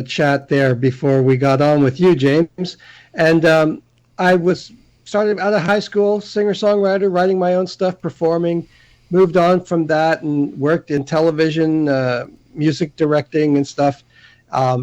chat there before we got on with you, James. And I was started out of high school, singer-songwriter, writing my own stuff, performing, moved on from that and worked in television, music directing and stuff.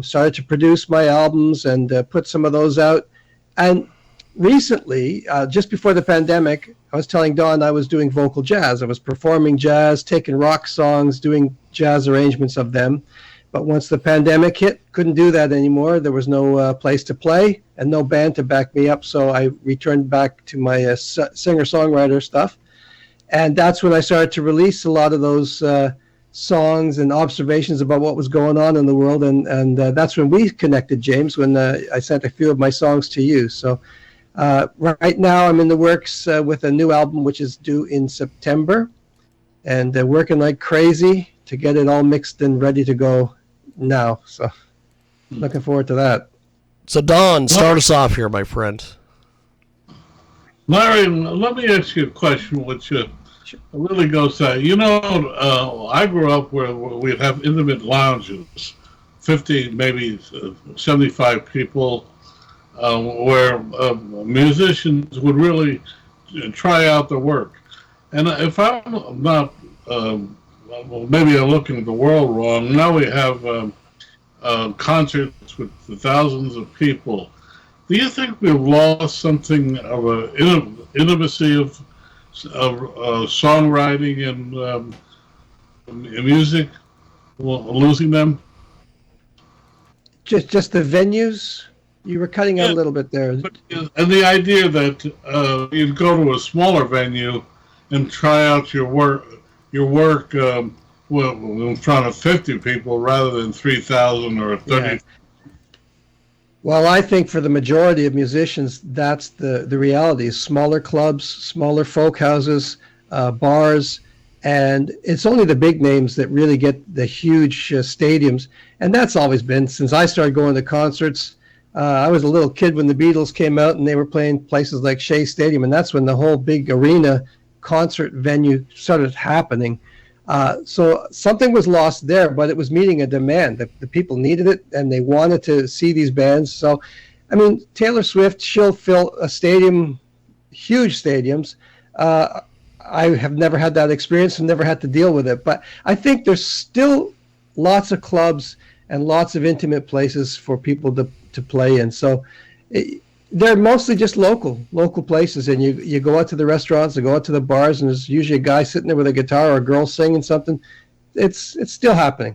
Started to produce my albums and put some of those out. And recently, just before the pandemic, I was telling Dawn I was doing vocal jazz. I was performing jazz, taking rock songs, doing jazz arrangements of them. But once the pandemic hit, couldn't do that anymore. There was no place to play and no band to back me up. So I returned back to my singer-songwriter stuff. And that's when I started to release a lot of those songs and observations about what was going on in the world. And that's when we connected, James, when I sent a few of my songs to you. So right now I'm in the works with a new album, which is due in September. And working like crazy to get it all mixed and ready to go now. So looking forward to that. So Don, start us off here, my friend. Larry, let me ask you a question which really goes to, I grew up where we'd have intimate lounges, 50, maybe 75 people, where musicians would really try out their work. And if I'm not, maybe I'm looking at the world wrong, now we have concerts with thousands of people. Do you think we've lost something of an intimacy of songwriting and music, losing them? Just the venues? You were cutting out a little bit there. And the idea that you'd go to a smaller venue and try out your work in front of 50 people rather than 3,000 or 30. Yeah. Well, I think for the majority of musicians, that's the reality. Smaller clubs, smaller folk houses, bars, and it's only the big names that really get the huge stadiums. And that's always been, since I started going to concerts. I was a little kid when the Beatles came out and they were playing places like Shea Stadium, and that's when the whole big arena concert venue started happening. So something was lost there, but it was meeting a demand. The people needed it, and they wanted to see these bands. So, I mean, Taylor Swift, she'll fill a stadium, huge stadiums. I have never had that experience and never had to deal with it. But I think there's still lots of clubs and lots of intimate places for people to play in. So they're mostly just local places, and you go out to the restaurants, you go out to the bars, and there's usually a guy sitting there with a guitar or a girl singing something. It's still happening.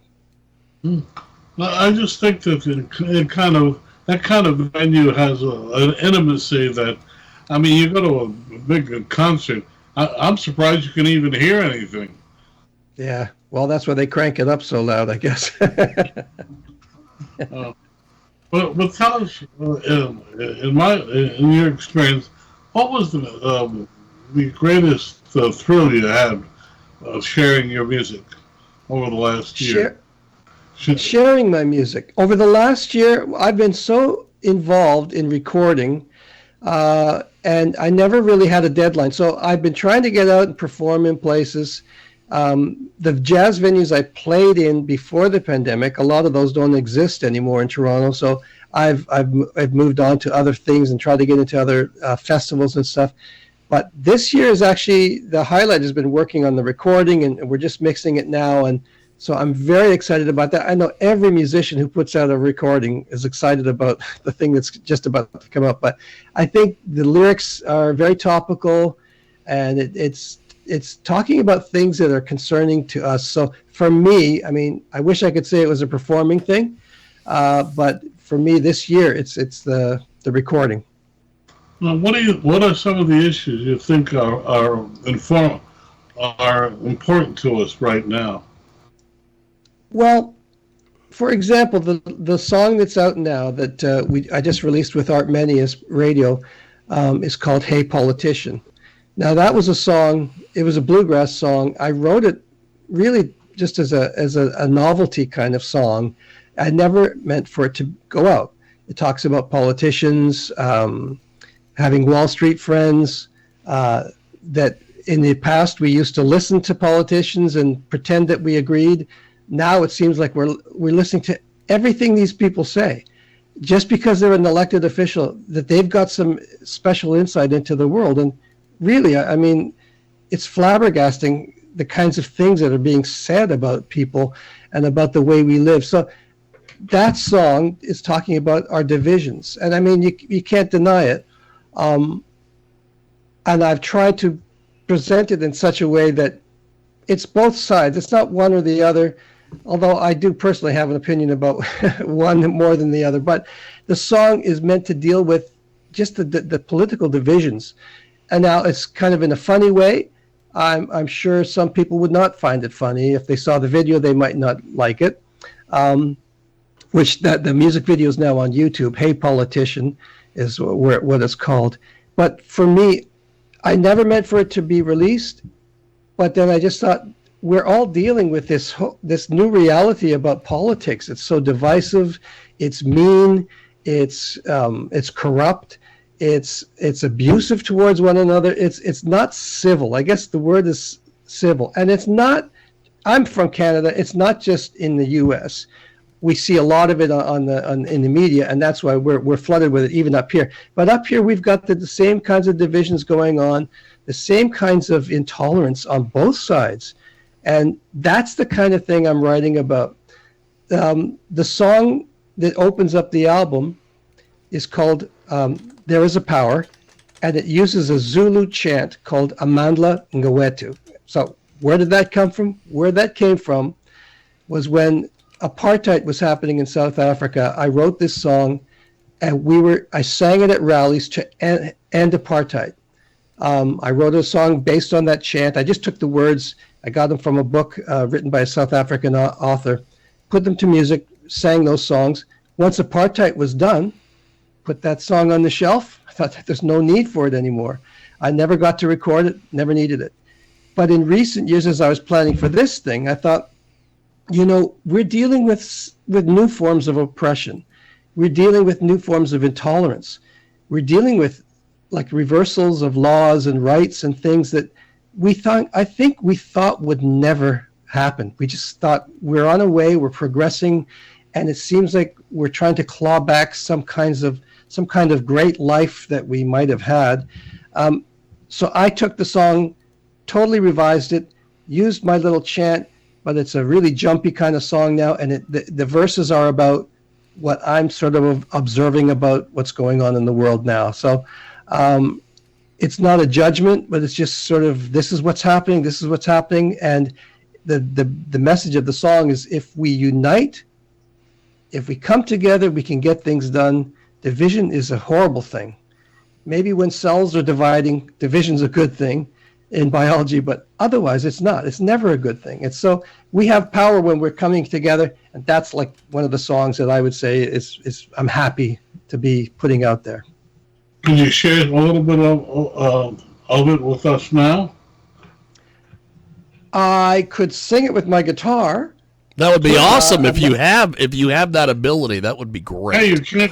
Well, I just think that that kind of venue has an intimacy that, I mean, you go to a big concert, I'm surprised you can even hear anything. Yeah, well, that's why they crank it up so loud, I guess. But tell us, in your experience, what was the greatest thrill you had sharing your music over the last year? Sharing my music. Over the last year, I've been so involved in recording, and I never really had a deadline. So I've been trying to get out and perform in places. The jazz venues I played in before the pandemic, a lot of those don't exist anymore in Toronto. So I've moved on to other things and tried to get into other festivals and stuff. But this year is actually the highlight. Has been working on the recording, and we're just mixing it now. And so I'm very excited about that. I know every musician who puts out a recording is excited about the thing that's just about to come up. But I think the lyrics are very topical, and it's talking about things that are concerning to us. So for me, I mean, I wish I could say it was a performing thing, but for me this year, it's the recording. Now, what are some of the issues you think are important to us right now? Well, for example, the song that's out now that I just released with Art Menius Radio is called "Hey Politician." Now that was a song. It was a bluegrass song. I wrote it really just as a novelty kind of song. I never meant for it to go out. It talks about politicians, having Wall Street friends, that in the past we used to listen to politicians and pretend that we agreed. Now it seems like we're listening to everything these people say, just because they're an elected official, that they've got some special insight into the world. And really, I mean, it's flabbergasting the kinds of things that are being said about people and about the way we live. So that song is talking about our divisions. And I mean, you can't deny it. And I've tried to present it in such a way that it's both sides. It's not one or the other, although I do personally have an opinion about one more than the other. But the song is meant to deal with just the political divisions. And now it's kind of in a funny way. I'm sure some people would not find it funny. If they saw the video, they might not like it. Which the music video is now on YouTube. Hey Politician is what it's called. But for me, I never meant for it to be released. But then I just thought, we're all dealing with this new reality about politics. It's so divisive. It's mean. It's corrupt. It's abusive towards one another. It's not civil. I guess the word is civil. And it's not. I'm from Canada. It's not just in the U.S. We see a lot of it in the media, and that's why we're flooded with it even up here. But up here, we've got the same kinds of divisions going on, the same kinds of intolerance on both sides. And that's the kind of thing I'm writing about. The song that opens up the album is called There Is a Power, and it uses a Zulu chant called Amandla Ngwetu. So where did that come from? Where that came from was when apartheid was happening in South Africa. I wrote this song, and I sang it at rallies to end apartheid. I wrote a song based on that chant. I just took the words. I got them from a book written by a South African author, put them to music, sang those songs. Once apartheid was done, put that song on the shelf. I thought that there's no need for it anymore. I never got to record it, never needed it. But in recent years, as I was planning for this thing, I thought, we're dealing with new forms of oppression. We're dealing with new forms of intolerance. We're dealing with like reversals of laws and rights and things that I think we thought would never happen. We just thought we're on a way, we're progressing, and it seems like we're trying to claw back some kind of great life that we might have had. So I took the song, totally revised it, used my little chant, but it's a really jumpy kind of song now, and the verses are about what I'm sort of observing about what's going on in the world now. So it's not a judgment, but it's just sort of, this is what's happening, and the message of the song is, if we unite, if we come together, we can get things done. Division is a horrible thing. Maybe when cells are dividing, division's a good thing in biology, but otherwise it's not. It's never a good thing. It's so we have power when we're coming together, and that's like one of the songs that I would say is I'm happy to be putting out there. Can you share a little bit of it with us now? I could sing it with my guitar. That would be awesome if you have that ability. That would be great. Hey, you can't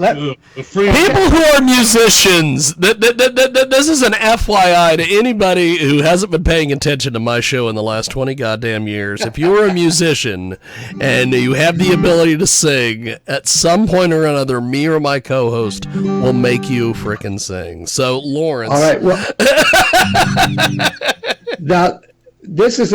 People who are musicians, this is an FYI to anybody who hasn't been paying attention to my show in the last 20 goddamn years. If you are a musician and you have the ability to sing, at some point or another, me or my co-host will make you frickin' sing. So, Lawrence. All right, well, now, this is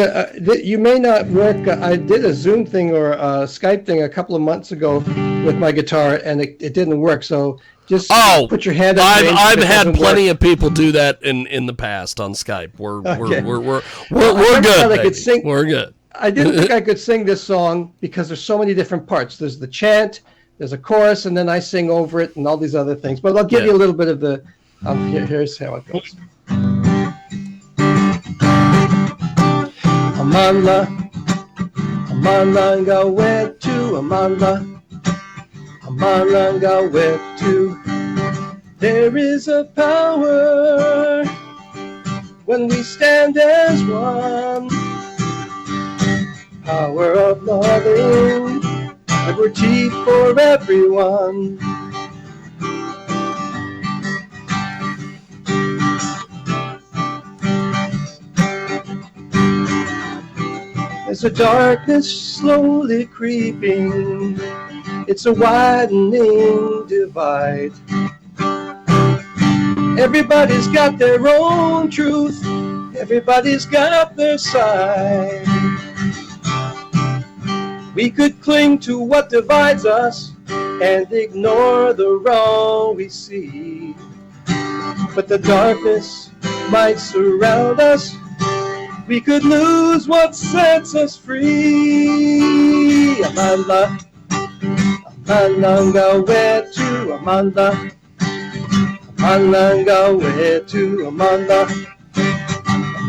you may not work. I did a Zoom thing or a Skype thing a couple of months ago with my guitar, and it didn't work. So just put your hand up. I've had plenty of people do that in the past on Skype. We're good. We're good. I didn't think I could sing this song because there's so many different parts. There's the chant, there's a chorus, and then I sing over it, and all these other things. But I'll give you a litlittle bit of the. Here's how it goes. Amandla Ngwetu, Amandla Ngwetu. There is a power when we stand as one. Power of loving, liberty for everyone. There's a darkness slowly creeping. It's a widening divide. Everybody's got their own truth. Everybody's got their side. We could cling to what divides us and ignore the wrong we see. But the darkness might surround us. We could lose what sets us free. Amanda, Amanda, wetu, Amanda. Amanda, wetu, Amanda.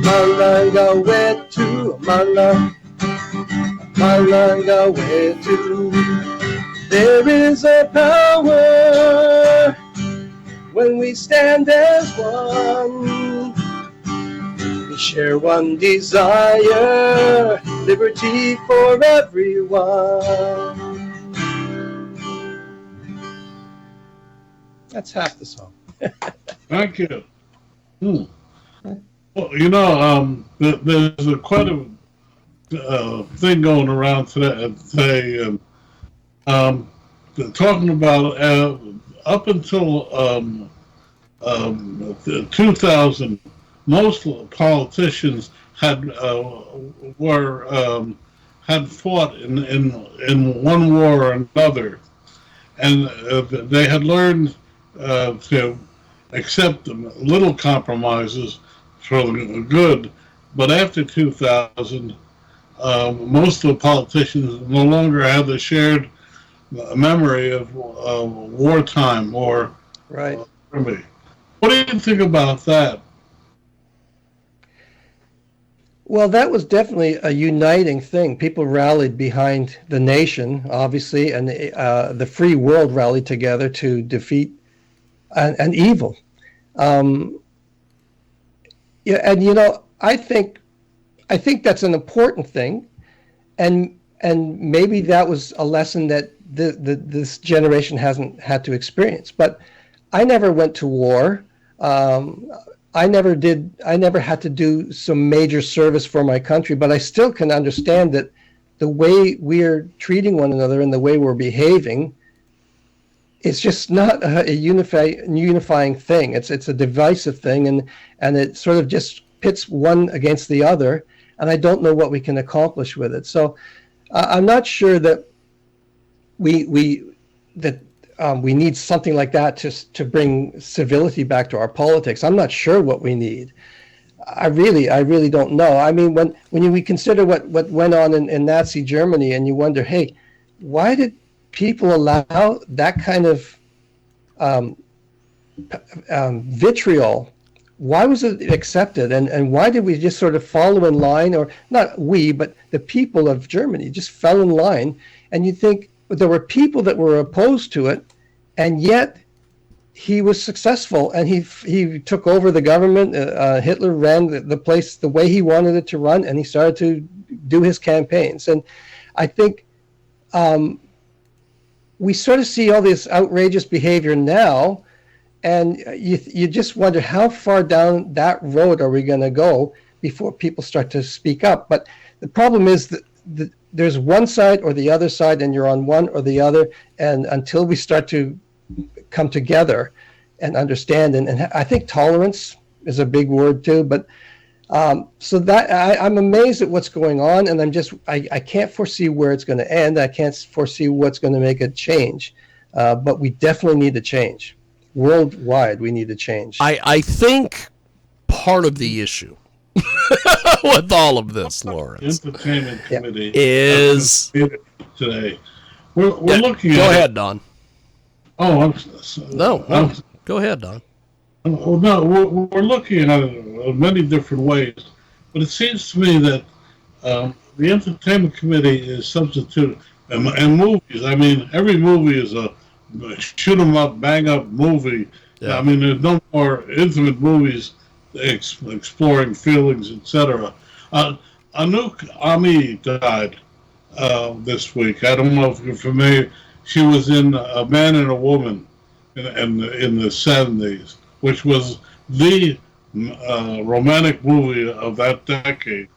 Amanda, wetu, Amanda. Amanda, wetu. There is a power when we stand as one. We share one desire, liberty for everyone. That's half the song. Thank you. Well, there's quite a thing going around today, and talking about up until 2000, most politicians had fought in one war or another, and they had learned to accept little compromises for the good. But after 2000, most of the politicians no longer have the shared memory of wartime or right. Army. What do you think about that? Well, that was definitely a uniting thing. People rallied behind the nation, obviously, and the free world rallied together to defeat an evil. Yeah, and I think that's an important thing, and maybe that was a lesson that this generation hasn't had to experience. But I never went to war. I never had to do some major service for my country, but I still can understand that the way we're treating one another and the way we're behaving, it's just not a unifying thing. It's a divisive thing, and it sort of just pits one against the other, and I don't know what we can accomplish with it. So I'm not sure that we need something like that to bring civility back to our politics. I'm not sure what we need. I really don't know. I mean, when we consider what went on in Nazi Germany, and you wonder, hey, why did people allow that kind of vitriol? Why was it accepted? And why did we just sort of follow in line, or not we, but the people of Germany just fell in line? And you think, but there were people that were opposed to it, and yet he was successful, and he took over the government. Hitler ran the place the way he wanted it to run, and he started to do his campaigns. And I think we sort of see all this outrageous behavior now, and you just wonder how far down that road are we going to go before people start to speak up. But the problem is that there's one side or the other side, and you're on one or the other, and until we start to come together and understand, and I think tolerance is a big word too, but so that I'm amazed at what's going on, and I can't foresee where it's going to end. I can't foresee what's going to make a change, but we definitely need to change. Worldwide, we need to change. I think part of the issue with all of this, Lawrence, Entertainment Committee is today. We're looking at. Go ahead, Don. Oh, No, go ahead, Don. Oh, no, we're looking at it many different ways, but it seems to me that the Entertainment Committee is substituted, and movies. I mean, every movie is a shoot 'em up, bang up movie. Yeah. I mean, there's no more intimate movies exploring feelings, etc. Anouk Ami died this week. I don't know if you're familiar. She was in A Man and a Woman in the 70s, which was the romantic movie of that decade.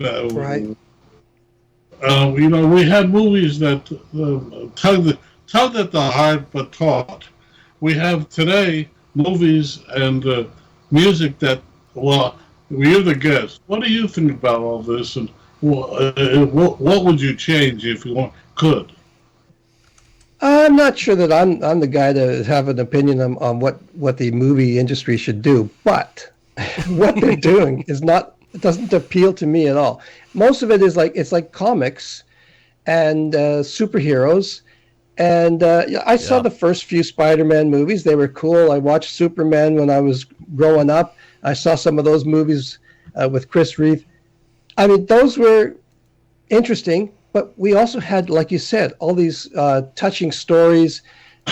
Right. we had movies that tugged at the heart but taught. We have today movies and music that, well, you're the guest. What do you think about all this, and what would you change if you could? I'm not sure that I'm the guy to have an opinion on what the movie industry should do, but what they're doing is not, it doesn't appeal to me at all. Most of it is like, it's like comics and superheroes. And yeah, I saw the first few Spider-Man movies. They were cool. I watched Superman when I was growing up. I saw some of those movies with Chris Reeve. I mean, those were interesting, but we also had, like you said, all these touching stories,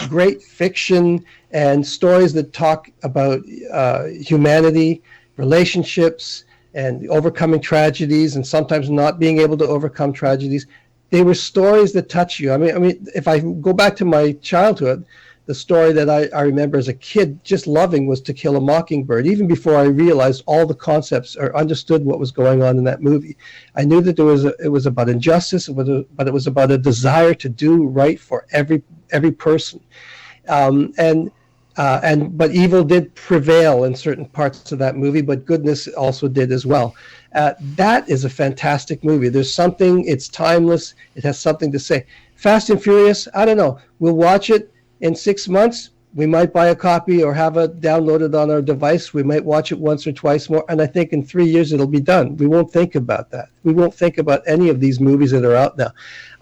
great fiction, and stories that talk about humanity, relationships, and overcoming tragedies, and sometimes not being able to overcome tragedies. They were stories that touch you. I mean, if I go back to my childhood, the story that I remember as a kid just loving was To Kill a Mockingbird, even before I realized all the concepts or understood what was going on in that movie. I knew that it was about injustice, but it was about a desire to do right for every person. But evil did prevail in certain parts of that movie, but goodness also did as well. That is a fantastic movie. There's something, it's timeless. It has something to say. Fast and Furious, I don't know. We'll watch it in 6 months. We might buy a copy or have it downloaded on our device. We might watch it once or twice more. And I think in 3 years it'll be done. We won't think about that. We won't think about any of these movies that are out now.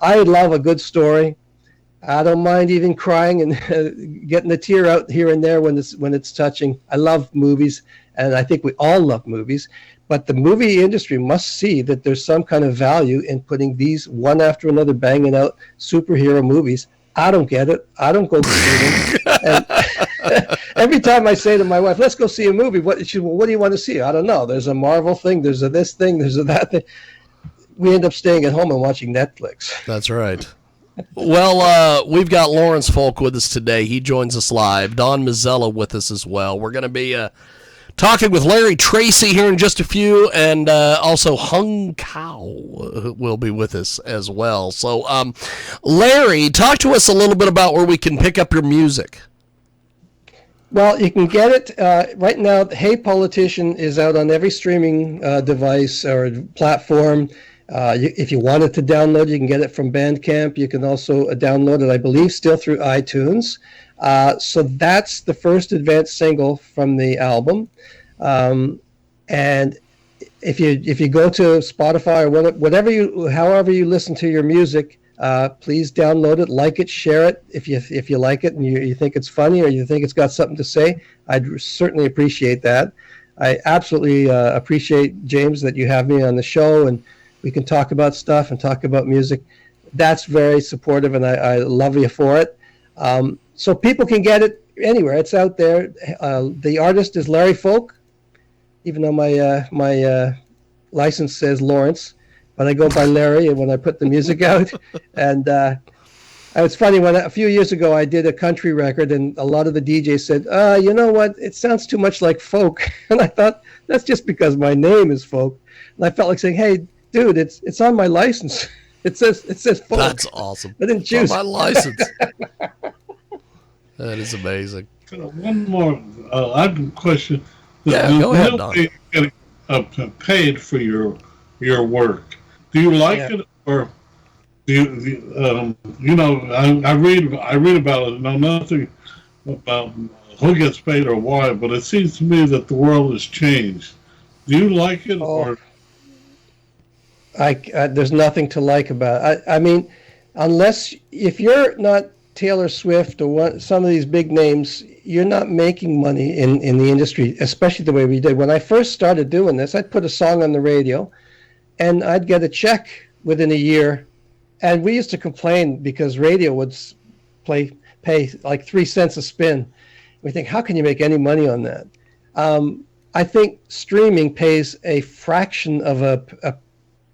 I love a good story. I don't mind even crying and getting a tear out here and there when it's touching. I love movies, and I think we all love movies. But the movie industry must see that there's some kind of value in putting these one after another banging out superhero movies. I don't get it. I don't go to see them. And every time I say to my wife, let's go see a movie, what do you want to see? I don't know. There's a Marvel thing. There's a this thing. There's a that thing. We end up staying at home and watching Netflix. That's right. Well, we've got Lawrence Folk with us today. He joins us live. Don Mazzella with us as well. We're going to be talking with Larry Tracy here in just a few, and also Hung Kao will be with us as well. So, Larry, talk to us a little bit about where we can pick up your music. Well, you can get it right now. Hey Politician is out on every streaming device or platform. If you wanted to download, you can get it from Bandcamp. You can also download it, I believe, still through iTunes. So that's the first advanced single from the album. And if you go to Spotify or however you listen to your music, please download it, like it, share it. If you like it and you think it's funny or you think it's got something to say, I'd certainly appreciate that. I absolutely appreciate, James, that you have me on the show and we can talk about stuff and talk about music. That's very supportive, and I love you for it. So people can get it anywhere. It's out there. The artist is Larry Folk, even though my license says Lawrence, but I go by Larry when I put the music out. And it's funny, when a few years ago I did a country record, and a lot of the DJs said, you know what, it sounds too much like folk. And I thought, that's just because my name is Folk. And I felt like saying, hey, dude, it's on my license. It says folk. That's awesome. I didn't choose my license. That is amazing. One more. I have a question. Yeah, go ahead, Don. Get paid for your work. Do you like it, or do you I read about it. Know nothing about who gets paid or why, but it seems to me that the world has changed. Do you like it, or? There's nothing to like about it. I mean, if you're not Taylor Swift or some of these big names, you're not making money in the industry, especially the way we did. When I first started doing this, I'd put a song on the radio and I'd get a check within a year. And we used to complain because radio would pay like 3 cents a spin. We think, how can you make any money on that? I think streaming pays a fraction of a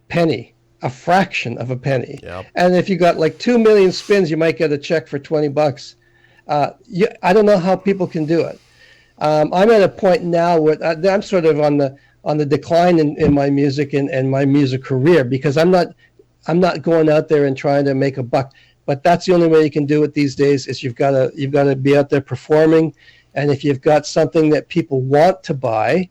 penny, a fraction of a penny. Yep. And if you got like 2 million spins, you might get a check for $20. I don't know how people can do it. I'm at a point now where I'm sort of on the decline in my music and my music career, because I'm not I'm not going out there and trying to make a buck. But that's the only way you can do it these days. Is you've got to be out there performing, and if you've got something that people want to buy,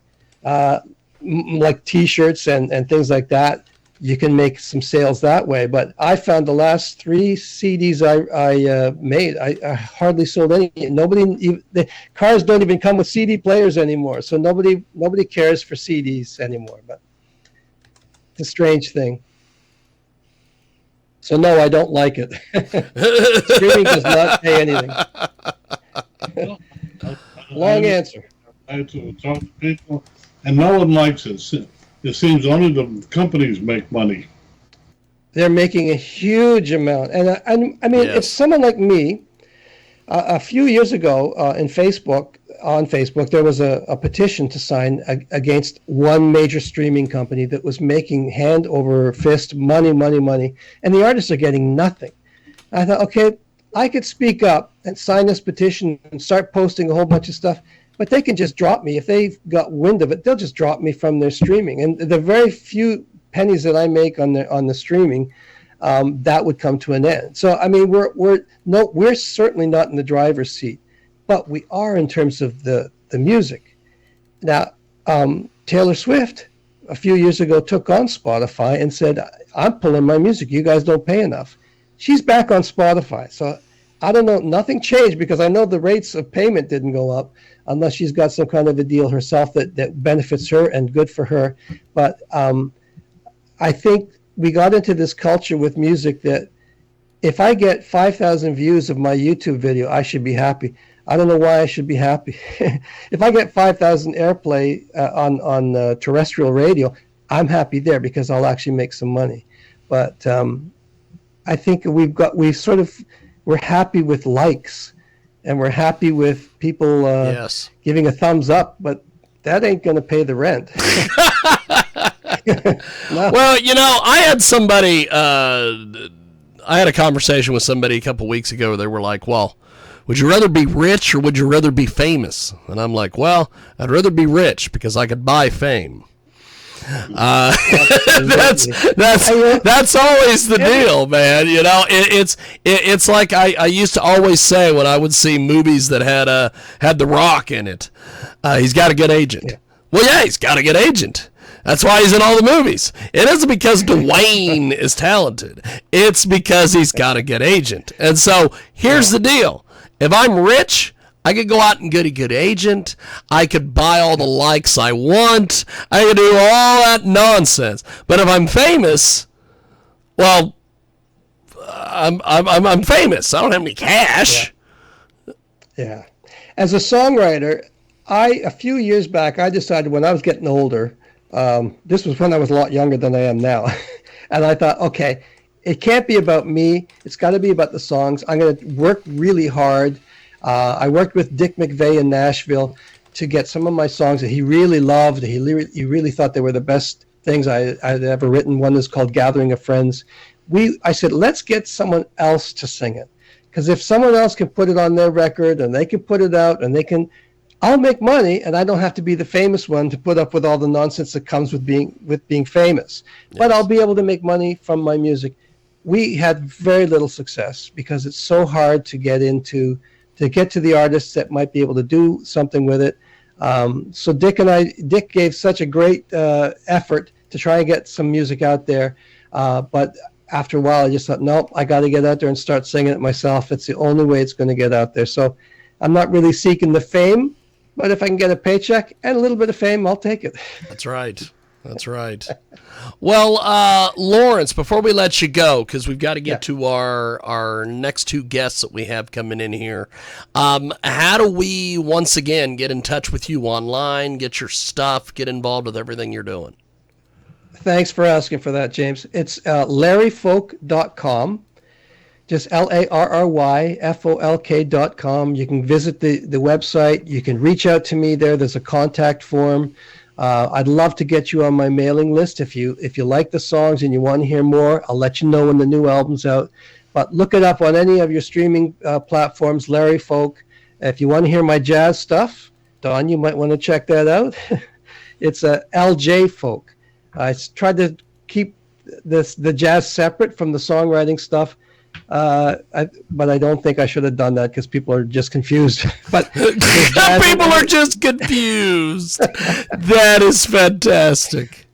like T-shirts and things like that, you can make some sales that way. But I found the last 3 CDs I made, I hardly sold any. The cars don't even come with CD players anymore, so nobody cares for CDs anymore. But it's a strange thing. So no, I don't like it. Streaming does not pay anything. Long answer. I had to talk to people, and no one likes it. It seems only the companies make money. They're making a huge amount. And I mean, Yes. if someone like me, a few years ago on Facebook, there was a petition to sign against one major streaming company that was making hand over fist money. And the artists are getting nothing. I thought, okay, I could speak up and sign this petition and start posting a whole bunch of stuff. But they can just drop me. If they've got wind of it, they'll just drop me from their streaming. And the very few pennies that I make on the streaming, that would come to an end. So I mean, we're certainly not in the driver's seat, but we are in terms of the music. Now, Taylor Swift a few years ago took on Spotify and said, "I'm pulling my music. You guys don't pay enough." She's back on Spotify. So I don't know. Nothing changed because I know the rates of payment didn't go up, unless she's got some kind of a deal herself that benefits her and good for her. But I think we got into this culture with music that if I get 5,000 views of my YouTube video, I should be happy. I don't know why I should be happy. If I get 5,000 airplay on terrestrial radio, I'm happy there because I'll actually make some money. But I think we're happy with likes. And we're happy with people Yes. giving a thumbs up, but that ain't going to pay the rent. No. Well, I had somebody, I had a conversation with somebody a couple weeks ago where they were like, well, would you rather be rich or would you rather be famous? And I'm like, well, I'd rather be rich because I could buy fame. That's always the deal, man. It's like I used to always say when I would see movies that had The Rock in it. He's got a good agent. Yeah. Well, yeah, he's got a good agent. That's why he's in all the movies. It isn't because Dwayne is talented. It's because he's got a good agent. And so here's the deal: if I'm rich, I could go out and get a good agent. I could buy all the likes I want. I could do all that nonsense. But if I'm famous, well, I'm famous. I don't have any cash. Yeah. As a songwriter, a few years back, I decided when I was getting older, this was when I was a lot younger than I am now, and I thought, okay, it can't be about me. It's got to be about the songs. I'm going to work really hard. I worked with Dick McVeigh in Nashville to get some of my songs that he really loved. He really thought they were the best things I'd ever written. One is called Gathering of Friends. I said, let's get someone else to sing it. Because if someone else can put it on their record and they can put it out and I'll make money and I don't have to be the famous one to put up with all the nonsense that comes with being famous. Yes. But I'll be able to make money from my music. We had very little success because it's so hard to get to the artists that might be able to do something with it. So Dick gave such a great effort to try and get some music out there. But after a while, I just thought, nope, I got to get out there and start singing it myself. It's the only way it's going to get out there. So I'm not really seeking the fame, but if I can get a paycheck and a little bit of fame, I'll take it. That's right. That's right. Well, Lawrence, before we let you go, because we've got to get to our next two guests that we have coming in here, how do we, once again, get in touch with you online, get your stuff, get involved with everything you're doing? Thanks for asking for that, James. It's larryfolk.com, just LARRYFOLK.com. You can visit the website. You can reach out to me there. There's a contact form. I'd love to get you on my mailing list. If you like the songs and you want to hear more, I'll let you know when the new album's out. But look it up on any of your streaming platforms, Larry Folk. If you want to hear my jazz stuff, Don, you might want to check that out. It's LJ Folk. I tried to keep the jazz separate from the songwriting stuff. But I don't think I should have done that because people are just confused. But people are just confused. That is fantastic.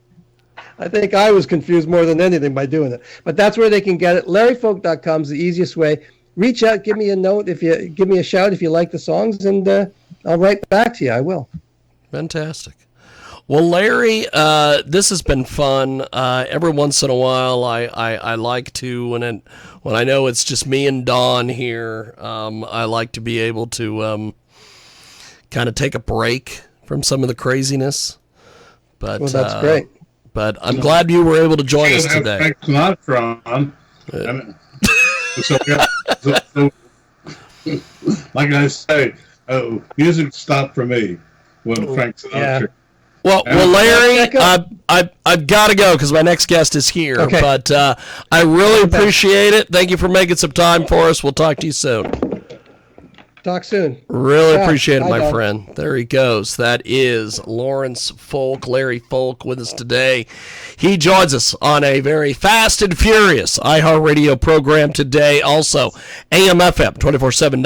I think I was confused more than anything by doing it. But that's where they can get it. LarryFolk.com is the easiest way. Reach out, give me a note give me a shout if you like the songs, and I'll write back to you. I will. Fantastic. Well, Larry, this has been fun. Every once in a while, I like to when I know it's just me and Dawn here. I like to be able to kind of take a break from some of the craziness. But well, that's great. But I'm glad you were able to join us today. Frank Sinatra on. So, like I say, music stopped for me when Frank Sinatra. Yeah. Well, Larry, I've got to go because my next guest is here. Okay. But I really appreciate it. Thank you for making some time for us. We'll talk to you soon. Talk soon. Really appreciate it, my Don. friend. There he goes. That is Lawrence Folk, Larry Folk, with us today. He joins us on a very fast and furious iHeartRadio program today. Also, AM/FM 24/7.